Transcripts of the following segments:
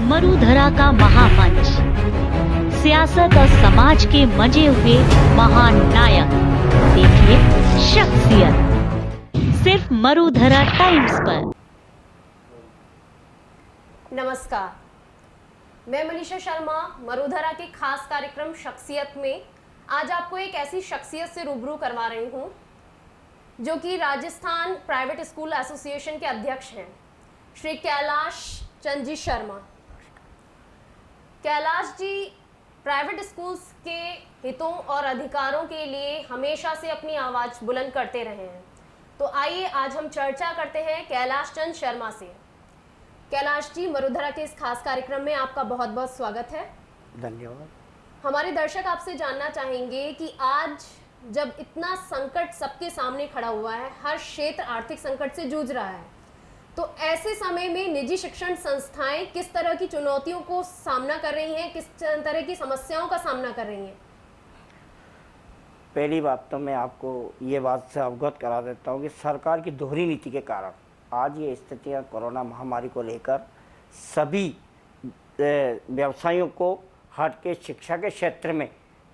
मरुधरा का महामंच, सियासत और समाज के मजे हुए महान नायक, देखिए शख्सियत, सिर्फ मरुधरा टाइम्स पर। नमस्कार, मैं मनीषा शर्मा मरुधरा के खास कार्यक्रम शख्सियत में आज आपको एक ऐसी शख्सियत से रूबरू करवा रही हूँ जो कि राजस्थान प्राइवेट स्कूल एसोसिएशन के अध्यक्ष हैं, श्री कैलाश चंद जी शर्मा। कैलाश जी प्राइवेट स्कूल्स के हितों और अधिकारों के लिए हमेशा से अपनी आवाज़ बुलंद करते रहे हैं। तो आइए आज हम चर्चा करते हैं कैलाश चंद शर्मा से। कैलाश जी, मरुधरा के इस खास कार्यक्रम में आपका बहुत बहुत स्वागत है। धन्यवाद। हमारे दर्शक आपसे जानना चाहेंगे कि आज जब इतना संकट सबके सामने खड़ा हुआ है, हर क्षेत्र आर्थिक संकट से जूझ रहा है, तो ऐसे समय में निजी शिक्षण संस्थाएं किस तरह की चुनौतियों को सामना कर रही हैं, किस तरह की समस्याओं का सामना कर रही हैं? पहली बात तो मैं आपको ये बात से अवगत करा देता हूँ कि सरकार की दोहरी नीति के कारण आज ये स्थितियाँ कोरोना महामारी को लेकर सभी व्यवसायियों को हट के शिक्षा के क्षेत्र में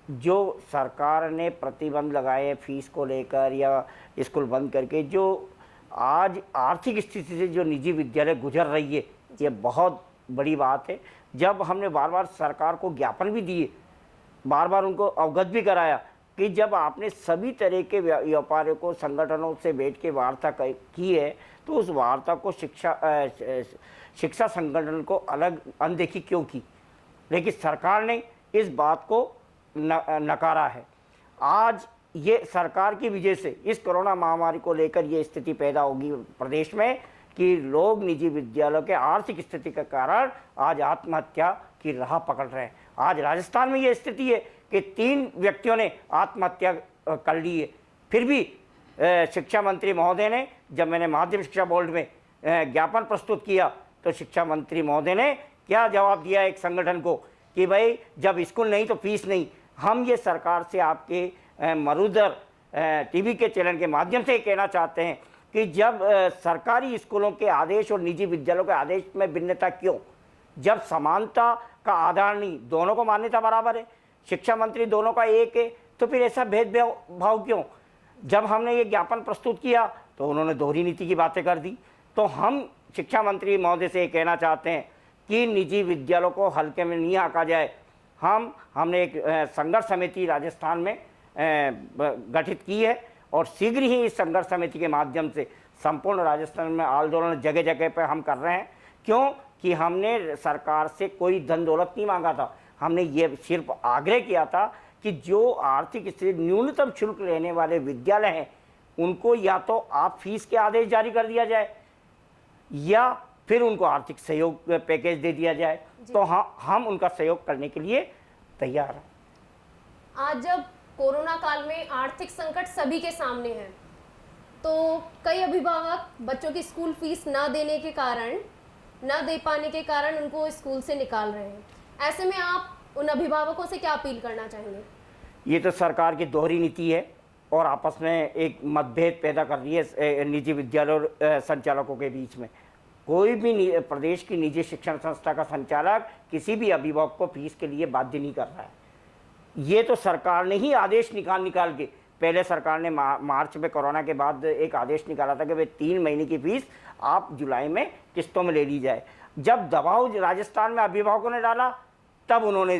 जो सरकार ने प्रतिबंध लगाए फीस को लेकर या स्कूल बंद करके, जो आज आर्थिक स्थिति से जो निजी विद्यालय गुजर रही है, ये बहुत बड़ी बात है। जब हमने बार बार सरकार को ज्ञापन भी दिए, बार बार उनको अवगत भी कराया कि जब आपने सभी तरह के व्यापारियों को संगठनों से बैठ के वार्ता की है तो उस वार्ता को शिक्षा संगठन को अलग अनदेखी क्यों की, लेकिन सरकार ने इस बात को नकारा है। आज ये सरकार की वजह से इस कोरोना महामारी को लेकर ये स्थिति पैदा होगी प्रदेश में कि लोग निजी विद्यालयों के आर्थिक स्थिति के कारण आज आत्महत्या की राह पकड़ रहे हैं। आज राजस्थान में ये स्थिति है कि 3 व्यक्तियों ने आत्महत्या कर ली है। फिर भी शिक्षा मंत्री महोदय ने, जब मैंने माध्यमिक शिक्षा बोर्ड में ज्ञापन प्रस्तुत किया तो शिक्षा मंत्री महोदय ने क्या जवाब दिया एक संगठन को कि भाई जब स्कूल नहीं तो फीस नहीं। हम ये सरकार से आपके मरुधर टीवी के चैनल के माध्यम से कहना चाहते हैं कि जब सरकारी स्कूलों के आदेश और निजी विद्यालयों के आदेश में भिन्नता क्यों? जब समानता का आधार नहीं, दोनों को मान्यता बराबर है, शिक्षा मंत्री दोनों का एक है, तो फिर ऐसा भेदभाव क्यों? जब हमने ये ज्ञापन प्रस्तुत किया तो उन्होंने दोहरी नीति की बातें कर दी। तो हम शिक्षा मंत्री महोदय से ये कहना चाहते हैं कि निजी विद्यालयों को हल्के में नहीं आंका जाए। हमने एक संघर्ष समिति राजस्थान में गठित की है और शीघ्र ही इस संघर्ष समिति के माध्यम से संपूर्ण राजस्थान में आंदोलन जगह जगह पर हम कर रहे हैं। क्यों कि हमने सरकार से कोई धन दौलत नहीं मांगा था, हमने ये सिर्फ आग्रह किया था कि जो आर्थिक स्थिति न्यूनतम शुल्क लेने वाले विद्यालय हैं उनको या तो आप फीस के आदेश जारी कर दिया जाए या फिर उनको आर्थिक सहयोग पैकेज दे दिया जाए। तो हम उनका सहयोग करने के लिए तैयार हैं। आज जब कोरोना काल में आर्थिक संकट सभी के सामने है तो कई अभिभावक बच्चों की स्कूल फीस ना दे पाने के कारण उनको स्कूल से निकाल रहे हैं। ऐसे में आप उन अभिभावकों से क्या अपील करना चाहेंगे? ये तो सरकार की दोहरी नीति है और आपस में एक मतभेद पैदा कर रही है निजी विद्यालय और संचालकों के बीच में। कोई भी प्रदेश की निजी शिक्षण संस्था का संचालक किसी भी अभिभावक को फीस के लिए बाध्य नहीं कर रहा है। ये तो सरकार ने ही आदेश निकाल के, पहले सरकार ने मार्च में कोरोना के बाद एक आदेश निकाला था कि भाई 3 महीने की फीस आप जुलाई में किस्तों में ले ली जाए। जब दबाव राजस्थान में अभिभावकों ने डाला तब उन्होंने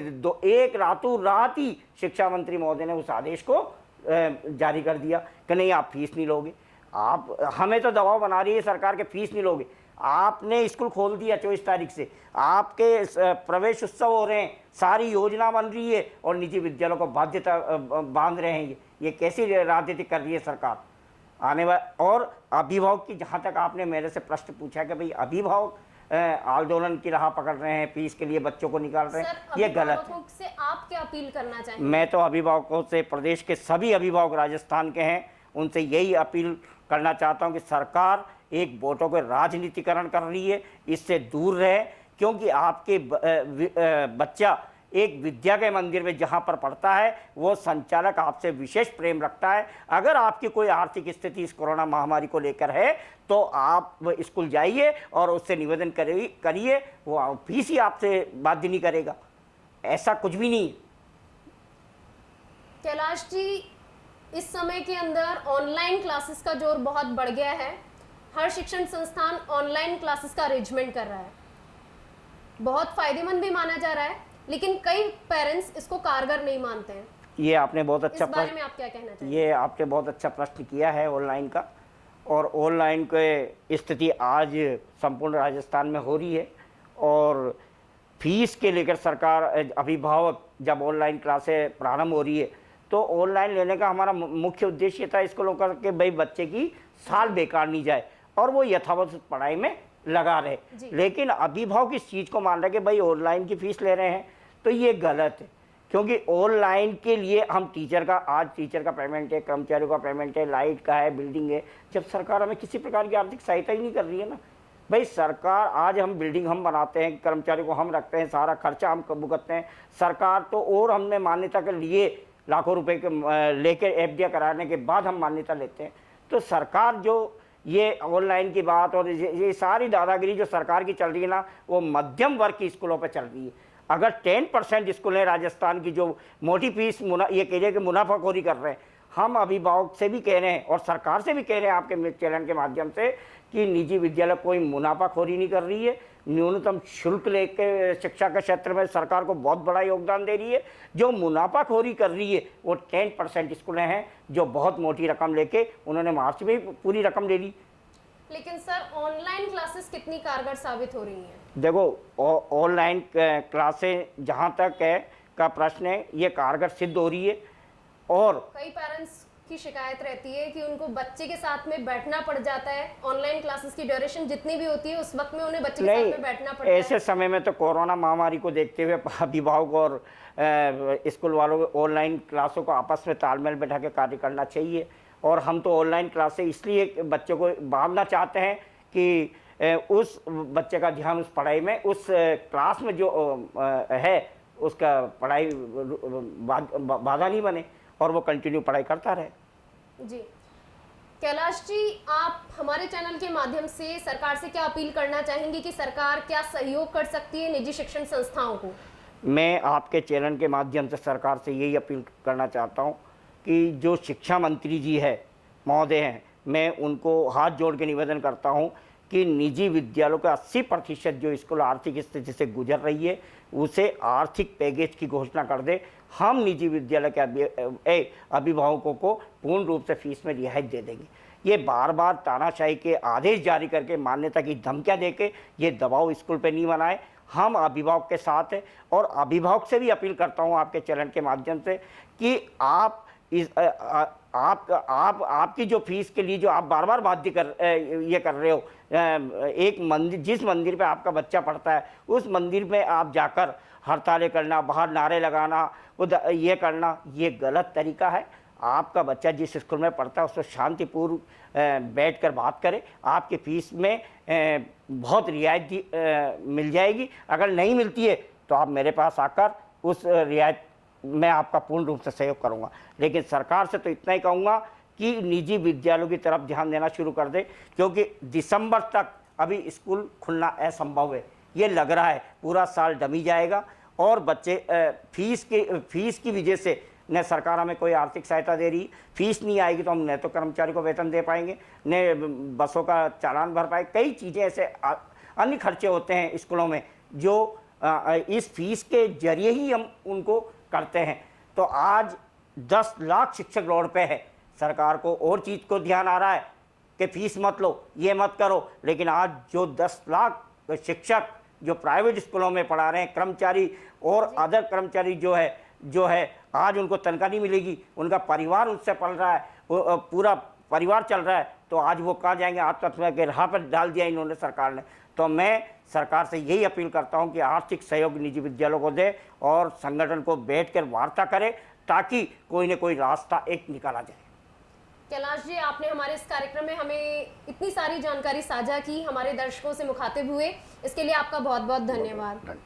एक रातों रात ही शिक्षा मंत्री महोदय ने उस आदेश को जारी कर दिया कि नहीं आप फीस नहीं लोगे। आप हमें तो दबाव बना रही है सरकार के फीस नहीं लोगे। आपने स्कूल खोल दिया 24 तारीख से, आपके प्रवेश उत्सव हो रहे हैं, सारी योजना बन रही है और निजी विद्यालयों को बाध्यता बांध रहे हैं। ये कैसी राजनीति कर रही है सरकार आने वाले? और अभिभावक की, जहाँ तक आपने मेरे से प्रश्न पूछा कि भाई अभिभावक आंदोलन की राह पकड़ रहे हैं, फीस के लिए बच्चों को निकाल रहे हैं, ये गलत है। से आप क्या अपील करना चाहेंगे? मैं तो अभिभावकों से, प्रदेश के सभी अभिभावक राजस्थान के हैं, उनसे यही अपील करना चाहता हूं कि सरकार एक वोटों के राजनीतिकरण कर रही है, इससे दूर रहे। क्योंकि आपके बच्चा एक विद्या के मंदिर में जहाँ पर पढ़ता है वो संचालक आपसे विशेष प्रेम रखता है। अगर आपकी कोई आर्थिक स्थिति इस कोरोना महामारी को लेकर है तो आप स्कूल जाइए और उससे निवेदन करिए, वो फीस ही आपसे बाध्य नहीं करेगा, ऐसा कुछ भी नहीं। कैलाश जी, इस समय के अंदर ऑनलाइन क्लासेस का जोर बहुत बढ़ गया है। हर शिक्षण संस्थान ऑनलाइन क्लासेस का अरेंजमेंट कर रहा है, बहुत फायदेमंद भी माना जा रहा है, लेकिन कई पेरेंट्स इसको कारगर नहीं मानते हैं। ये आपने बहुत अच्छा इस बारे में आप क्या कहना चाहेंगे? ये आपने बहुत अच्छा प्रश्न किया है ऑनलाइन का। और ऑनलाइन के स्थिति आज संपूर्ण राजस्थान में हो रही है और फीस के लेकर सरकार, अभिभावक जब ऑनलाइन क्लासें प्रारंभ हो रही है तो ऑनलाइन लेने का हमारा मुख्य उद्देश्य था स्कूलों का कि भाई बच्चे की साल बेकार नहीं जाए और वो यथावत पढ़ाई में लगा रहे। लेकिन अभिभावक इस चीज़ को मान रहे कि भाई ऑनलाइन की फीस ले रहे हैं तो ये गलत है, क्योंकि ऑनलाइन के लिए हम आज टीचर का पेमेंट है, कर्मचारियों का पेमेंट है, लाइट का है, बिल्डिंग है, जब सरकार हमें किसी प्रकार की आर्थिक सहायता ही नहीं कर रही है ना। भाई सरकार, आज हम बिल्डिंग हम बनाते हैं, कर्मचारियों को हम रखते हैं, सारा खर्चा हम भुगतते हैं, सरकार तो और हमने मान्यता के लिए लाखों रुपए के लेकर एफडीआई कराने के बाद हम मान्यता लेते हैं। तो सरकार जो ये ऑनलाइन की बात और ये सारी दादागिरी जो सरकार की चल रही है ना, वो मध्यम वर्ग की स्कूलों पर चल रही है। अगर 10% स्कूल हैं राजस्थान की जो मोटी फीस ये कह रहे हैं कि मुनाफाखोरी कर रहे हैं, हम अभिभावक से भी कह रहे हैं और सरकार से भी कह रहे हैं आपके चैनल के माध्यम से कि निजी विद्यालय कोई मुनाफाखोरी नहीं कर रही है। न्यूनतम शुल्क लेकर शिक्षा के क्षेत्र में सरकार को बहुत बड़ा योगदान दे रही है। जो मुनाफाखोरी कर रही है वो 10% स्कूलें हैं जो बहुत मोटी रकम लेके, उन्होंने मार्च में पूरी रकम ले ली। लेकिन सर, ऑनलाइन क्लासेस कितनी कारगर साबित हो रही हैं? देखो, ऑनलाइन क्लासें जहाँ तक है का प्रश्न है, ये कारगर सिद्ध हो रही है। और कई पेरेंट्स की शिकायत रहती है कि उनको बच्चे के साथ में बैठना पड़ जाता है। ऑनलाइन क्लासेस की ड्यूरेशन जितनी भी होती है उस वक्त में उन्हें बच्चे के साथ में बैठना पड़ता है। ऐसे समय में तो कोरोना महामारी को देखते हुए अभिभावक और स्कूल वालों को ऑनलाइन क्लासों को आपस में तालमेल बैठा के कार्य करना चाहिए। और हम तो ऑनलाइन क्लासें इसलिए बच्चों को बांधना चाहते हैं कि उस बच्चे का ध्यान उस पढ़ाई में, उस क्लास में जो है उसका पढ़ाई बाधा नहीं बने और वो कंटिन्यू पढ़ाई करता रहे। जी कैलाश जी, आप हमारे चैनल के माध्यम से सरकार से क्या अपील करना चाहेंगे कि सरकार क्या सहयोग कर सकती है निजी शिक्षण संस्थाओं को? मैं आपके चैनल के माध्यम से सरकार से यही अपील करना चाहता हूँ कि जो शिक्षा मंत्री जी है महोदय हैं, मैं उनको हाथ जोड़ के निवेदन करता हूँ कि निजी विद्यालयों का 80% जो स्कूल आर्थिक स्थिति से गुजर रही है उसे आर्थिक पैकेज की घोषणा कर दे। हम निजी विद्यालय के अभिभावकों को पूर्ण रूप से फीस में रियायत दे देंगे। ये बार बार तानाशाही के आदेश जारी करके, मान्यता की धमकियाँ दे के ये दबाव स्कूल पे नहीं बनाए। हम अभिभावक के साथ हैं और अभिभावक से भी अपील करता हूँ आपके चैनल के माध्यम से कि आप आपकी जो फीस के लिए जो आप बार बार बाध्य कर रहे हो, एक मंदिर, जिस मंदिर पे आपका बच्चा पढ़ता है उस मंदिर में आप जाकर हड़तालें करना, बाहर नारे लगाना, ये करना, ये गलत तरीका है। आपका बच्चा जिस स्कूल में पढ़ता है उसको शांतिपूर्व बैठकर बात करे। आपकी फीस में बहुत रियायत मिल जाएगी। अगर नहीं मिलती है तो आप मेरे पास आकर उस रियायत मैं आपका पूर्ण रूप से सहयोग करूंगा। लेकिन सरकार से तो इतना ही कहूँगा कि निजी विद्यालयों की तरफ ध्यान देना शुरू कर दे, क्योंकि दिसंबर तक अभी स्कूल खुलना असंभव है। ये लग रहा है पूरा साल डमी जाएगा और बच्चे फीस की वजह से न सरकार हमें कोई आर्थिक सहायता दे रही, फीस नहीं आएगी तो हम न तो कर्मचारी को वेतन दे पाएंगे, न बसों का चालान भर पाए। कई चीज़ें ऐसे अन्य खर्चे होते हैं स्कूलों में जो इस फीस के जरिए ही हम उनको करते हैं। तो आज 10 लाख शिक्षक रोड पे है। सरकार को और चीज़ को ध्यान आ रहा है कि फीस मत लो, ये मत करो, लेकिन आज जो 10 लाख शिक्षक जो प्राइवेट स्कूलों में पढ़ा रहे हैं, कर्मचारी और अदर कर्मचारी जो है आज उनको तनख्वाह नहीं मिलेगी, उनका परिवार उससे पल रहा है, पूरा परिवार चल रहा है, तो आज वो कहाँ जाएंगे? आत्महत्या के राह पर डाल दिया इन्होंने सरकार ने। तो मैं सरकार से यही अपील करता हूं कि आर्थिक सहयोग निजी विद्यालयों को दे और संगठन को बैठकर वार्ता करे ताकि कोई न कोई रास्ता एक निकाला जाए। कैलाश जी, आपने हमारे इस कार्यक्रम में हमें इतनी सारी जानकारी साझा की, हमारे दर्शकों से मुखातिब हुए, इसके लिए आपका बहुत बहुत धन्यवाद।